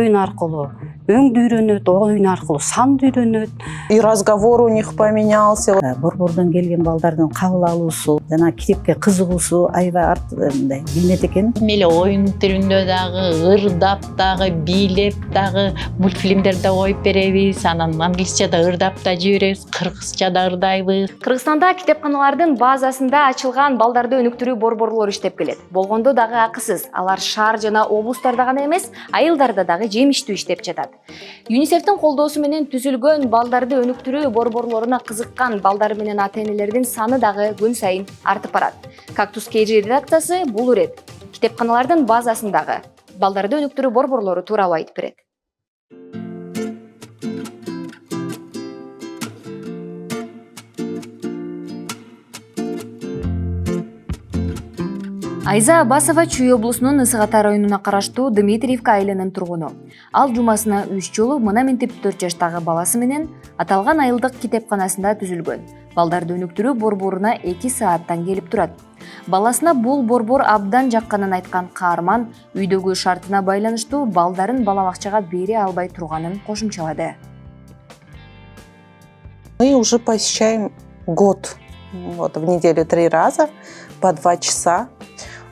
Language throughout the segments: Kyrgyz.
оюн аркылуу өңдү үйрөнөт, оюн аркылуу санды үйрөнөт. И разговор у них поменялся. Борбордон келген балдардын кабыл алуусу жана китепке кызыгуусу аябай мындай билинет экен. Меле оюн түрүндө дагы, ырдап дагы, бийлеп дагы мультфильмдерде коюп беребиз. Анан англисче да ырдап да жиберебиз, кыргызча да ырдайбыз. Кыргызстанда китепканалардын базасында ачылган балдарды өнүктүрүү борборлор иштеп келет. Болгондо дагы акысыз. Алар шаар жана облустарда гана эмес, айылдарда дагы жемиштүү иштеп жатат. ЮНИСЕФтин колдоосу менен түзүлгөн балдарды өнүктүрүү борборлоруна кызыккан балдар менен ата-энелердин саны дагы күн сайын артып барат. Кактус KG редакциясы бул ирет китепканалардын базасындагы балдарды өнүктүрүү борборлору тууралуу айтып берет. Айза Абасова Чүй облусунун Ысык Ата районуна караштуу Дмитриевка айылынын тургуну. Ал жумасына 3 жолу мына мынтип 4 жаштагы баласы менен аталган айылдык китепканасында түзүлгөн. Балдарды өнүктүрүү борборуна 2 сааттан келип турат. Баласына бул борбор абдан жакканын айткан каарман үйдөгү шартына байланыштуу балдарын балабакчага бере албай турганын кошумчалады. Мы уже посещаем год. Вот, в неделю 3 раза по 2 часа.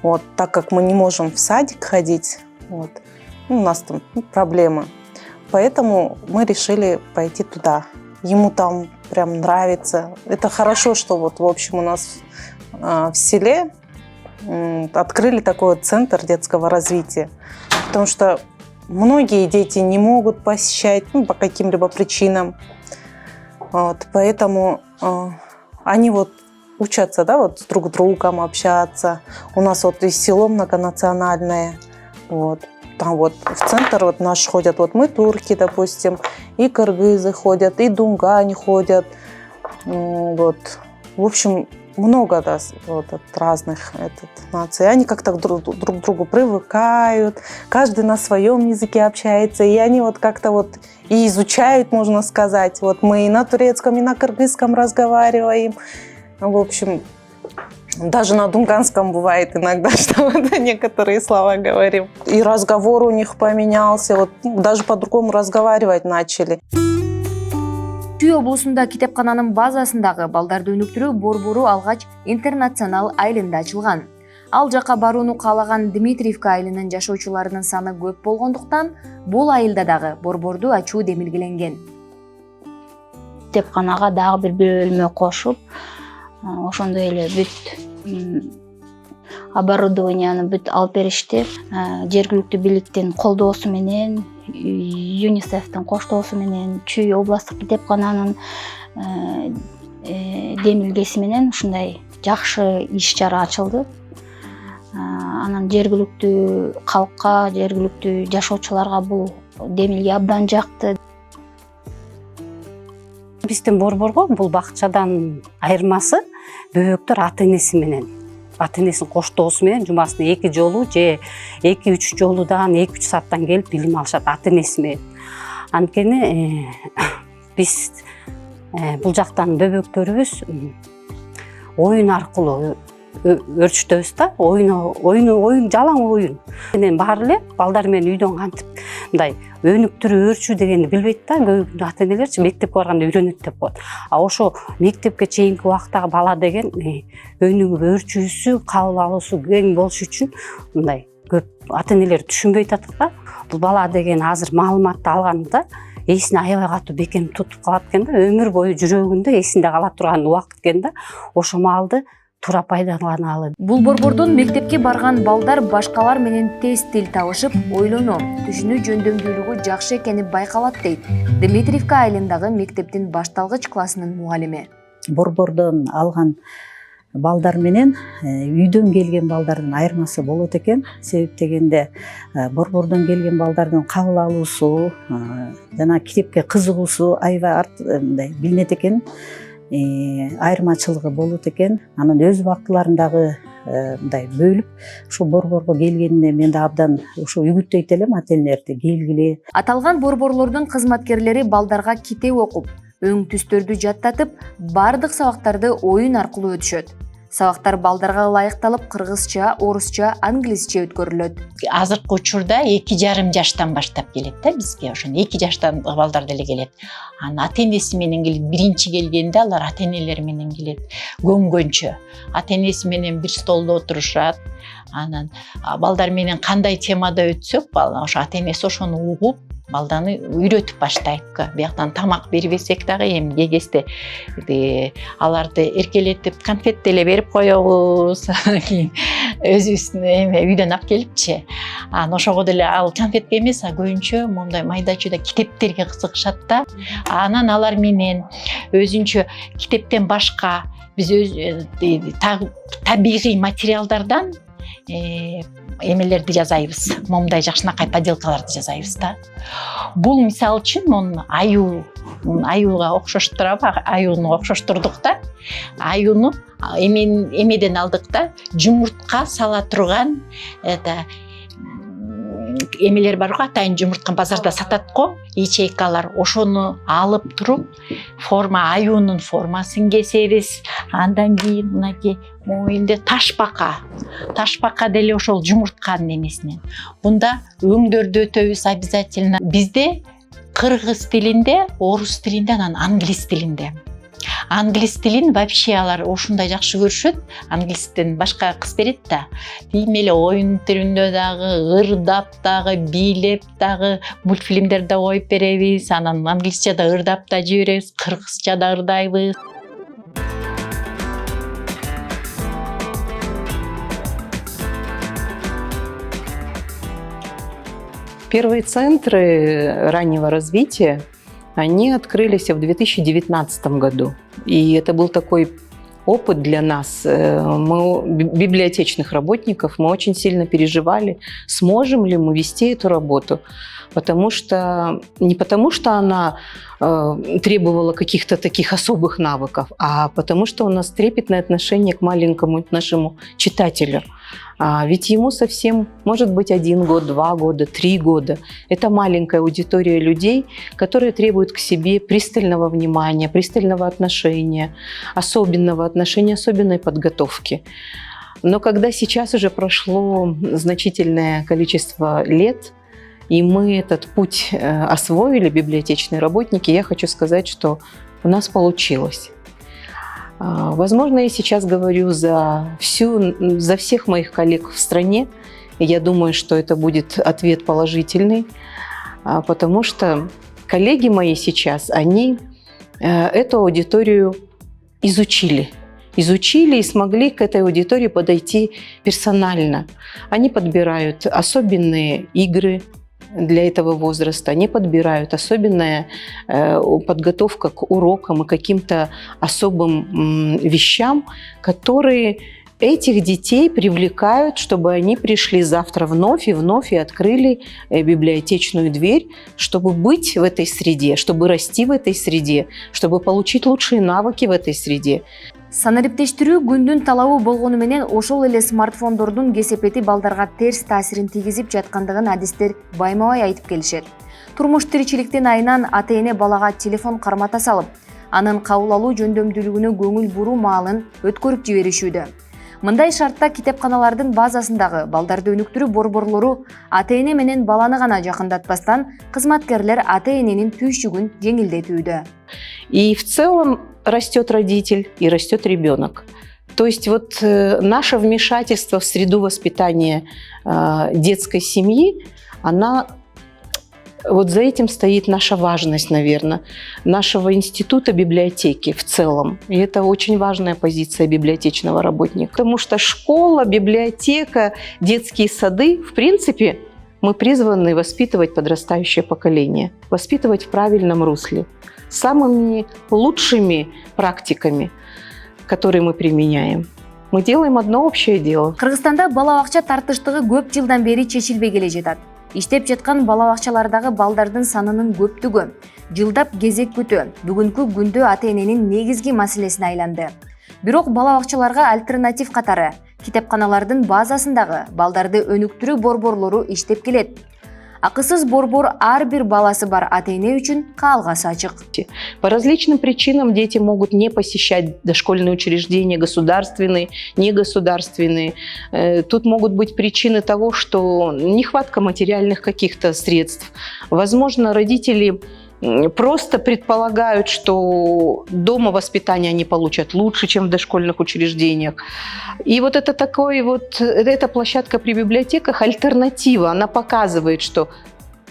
Вот, так как мы не можем в садик ходить, вот, у нас там проблемы. Поэтому мы решили пойти туда. Ему там прям нравится. Это хорошо, что вот, в общем, у нас в селе открыли такой центр детского развития. Потому что многие дети не могут посещать по каким-либо причинам. Вот, поэтому они вот учатся, да, вот друг с другом общаться. У нас вот и село многонациональное. Вот. Там вот в центр вот наш ходят, вот мы турки, допустим, и кыргызы ходят, и дунгане ходят. Вот. В общем, много да, вот, от разных наций. Они как-то друг к другу привыкают, каждый на своем языке общается, и они вот как-то вот и изучают, можно сказать. Вот мы и на турецком, и на кыргызском разговариваем. В общем, даже на дунганском бывает иногда, что вот некоторые слова говорим. И разговор у них поменялся, вот даже по-другому разговаривать начали. Чүй облусунда китепкананын базасындагы балдарды өнүктүрүү борбору алгач Интернационал айылында ачылган. Ал жака барууну каалаган Дмитриевка айылынын жашоочуларынын саны көп болгондуктан бул айылда дагы борборду ачуу демилгеленген. Китепканага дагы бир бөлмө кошуп, ошондой эле бүт оборудованияны бүт алып беришти. Жергиликтүү бийликтин колдоосу менен, ЮНИСЕФтин коштоосу менен, Чүй областтык китепкананын демилгеси менен ушундай жакшы иш-чара ачылды. Анан жергиликтүү калкка, жергиликтүү жашоочуларга бул демилге абдан жакты. Биздин борборго бул бакчадан айырмасы бөбөктөр ата-энеси менен, ата-энесинин коштоосу менен жумасына 2 жолу же 2-3 жолудан 2-3 сааттан келип билим алышат ата-энеси менен. Анткени биз бул жактан бөбөктөрүбүз оюн аркылуу өрчүтөбүз да, оюн жалаң оюн. Менен баары эле балдар менен үйдөн кантип мындай өнүктүрүү, өрчүү дегенди билбейт да, көп ата-энелерчи мектепке барганда үйрөнөт деп коет. А ошо мектепке чейинки убактагы бала деген өнүгүү, өрчүүсү, кабыл алуусу кең болуш үчүн мындай көп ата-энелер түшүнбөй атат да. Бул бала деген азыр маалыматты алганда эсине аябай катуу бекем тутуп калат экен да, өмүр бою жүрөгүндө эсинде кала турган убакыт экен да. Ошо маалды туура пайдаланалы. Бул борбордон мектепке барган балдар башкалар менен тез тил табышып, ойлонуу, түшүнүү жөндөмдүүлүгү жакшы экени байкалат дейт Дмитриевка айылындагы мектептин башталгыч классынын мугалими. Борбордон алган балдар менен үйдөн келген балдардын айырмасы болот экен. Себеп дегенде борбордон келген балдардын кабыл алуусу жана китепке кызыгуусу аябай мындай билинет экен. Айырмачылыгы болот экен. Анан өз убактыларындагы мындай бөлүп, ушу борборго келгенине мен да абдан ушу үгүттөйт элем ата-энелерди келгиле. Аталган борборлордун кызматкерлери балдарга китеп окуп, өң түстөрдү жаттатып, бардык сабактарды оюн аркылуу өтүшөт. Сабактар балдарга ылайыкталып кыргызча, орусча, англисче өткөрүлөт. Азыркы учурда 2,5 жаштан баштап келет да бизге. Ошон 2 жаштан балдар деле келет. Анан ата-энеси менен келет. Биринчи келгенде алар ата-энелери менен келет. Көмгөнчө ата-энеси менен бир столдо отурушат. Анан балдар менен кандай темада өтсөк, ошо ата-энеси ошону угуп, балданы үйрөтүп баштайт. Бияктан тамак бербесек дагы эми кегесте аларды эркелетип конфет деле берип коебуз. Кийин өзүбүздүн эме үйдөн алып келипчи. Анан ошого деле ал конфетке эмес, көбүнчө мондай майда чүйдө китептерге кызыгышат да. Анан алар менен өзүнчө китептен башка биз табигый материалдардан эмелерди жасайбыз. Момундай жакшынакай поделкаларды жасайбыз да. Бул мисалы үчүн аюуга окшоштурабы? Аюуну окшоштурдук да. Аюуну эмеден алдык да. Жумуртка сала турган эмелер бар го, атайын жумуртка базарда сатат го, ячейкалар. Ошону алып туруп, аюунун формасын кесебиз. Андан кийин мынакей моюнда ташбака деле ошол жумуртканын эмесинен. Бунда өңдөрдү өтөбүз обязательно. Бизде кыргыз тилинде, орус тилинде, анан англис тилинде. Англис тилин вообще алар ушундай жакшы көрүшөт. Англистен башка кыз берет да. Дейм эле оюн түрүндө дагы, ырдап дагы, бийлеп дагы мультфильмдерде коюп беребиз. Анан англисче да ырдап да жиберебиз, кыргызча да ырдайбыз. Первые центры раннего развития, они открылись в 2019 году. И это был такой опыт для нас, библиотечных работников. Мы очень сильно переживали, сможем ли мы вести эту работу. Не потому что она требовала каких-то таких особых навыков, а потому что у нас трепетное отношение к маленькому нашему читателю. Ведь ему совсем, может быть, 1 год, 2 года, 3 года. Это маленькая аудитория людей, которые требуют к себе пристального внимания, пристального отношения, особенного отношения, особенной подготовки. Но когда сейчас уже прошло значительное количество лет, и мы этот путь освоили, библиотечные работники, я хочу сказать, что у нас получилось. Возможно, я сейчас говорю за всех моих коллег в стране. И я думаю, что это будет ответ положительный, потому что коллеги мои сейчас, они эту аудиторию изучили и смогли к этой аудитории подойти персонально. Они подбирают особенные игры для этого возраста, они подбирают особенная подготовка к урокам и каким-то особым вещам, которые этих детей привлекают, чтобы они пришли завтра вновь и открыли библиотечную дверь, чтобы быть в этой среде, чтобы расти в этой среде, чтобы получить лучшие навыки в этой среде. Санариптештирүү күндүн талабы болгону менен ошол эле смартфондордун кесепети балдарга терс таасирин тийгизип жаткандыгын адистер байма-бай айтып келишет. Турмуш тиричиликтин айынан ата-эне балага телефон кармата салып, анын кабыл алуу жөндөмдүүлүгүнө көңүл буруу маалын өткөрүп жиберишүүдө. Мындай шартта китепканалардын базасындагы балдарды өнүктүрүү борборлору ата-эне менен баланы гана жакындатпастан, кызматкерлер ата-эненин түйшүгүн жеңилдетүүдө. И в целом растет родитель и растет ребенок. То есть вот наше вмешательство в среду воспитания детской семьи, вот за этим стоит наша важность, наверное, нашего института библиотеки в целом. И это очень важная позиция библиотечного работника. Потому что школа, библиотека, детские сады, в принципе, мы призваны воспитывать подрастающее поколение, воспитывать в правильном русле, самыми лучшими практиками, которые мы применяем. Мы делаем одно общее дело. Кыргызстанда бала бакча тартыштыгы көп жылдан бери чечилбей келе жатат. Иштеп жаткан бала бакчалардагы балдардын санынын көптүгү, жылдап кезек күтүү бүгүнкү күндө ата-эненин негизги маселесине айланды. Бирок бала бакчаларга альтернатив катары китепканалардын базасындагы балдарды өнүктүрүү борборлору иштеп келет. Акысыз борбор ар бир баласы бар ата-эне үчүн каалгасы ачык. По различным причинам дети могут не посещать дошкольные учреждения, государственные, негосударственные. Тут могут быть причины того, что нехватка материальных каких-то средств. Возможно, родители просто предполагают, что дома воспитание они получат лучше, чем в дошкольных учреждениях. И вот это такой вот, эта площадка при библиотеках альтернатива. Она показывает, что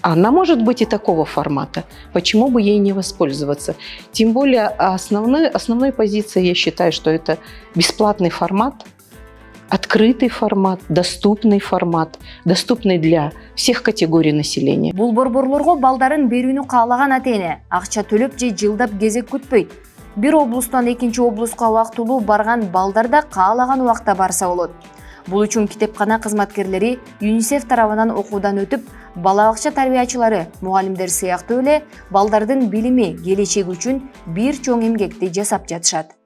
она может быть и такого формата. Почему бы ей не воспользоваться? Тем более основной позицией я считаю, что это бесплатный формат, открытый формат, доступный для всех категорий населения. Бул борборлорго балдарын берүүнү каалаган ата-эне акча төлөп же жылдап кезек күтпөйт. Бир облустан экинчи облуска убактылуу барган балдар да каалаган убакта барса болот. Бул үчүн китепкана кызматкерлери ЮНИСЕФ тарабынан окуудан өтүп, бала бакча тарбиячылары, мугалимдер сыяктуу эле балдардын билими, келечеги үчүн бир чоң эмгекти жасап жатышат.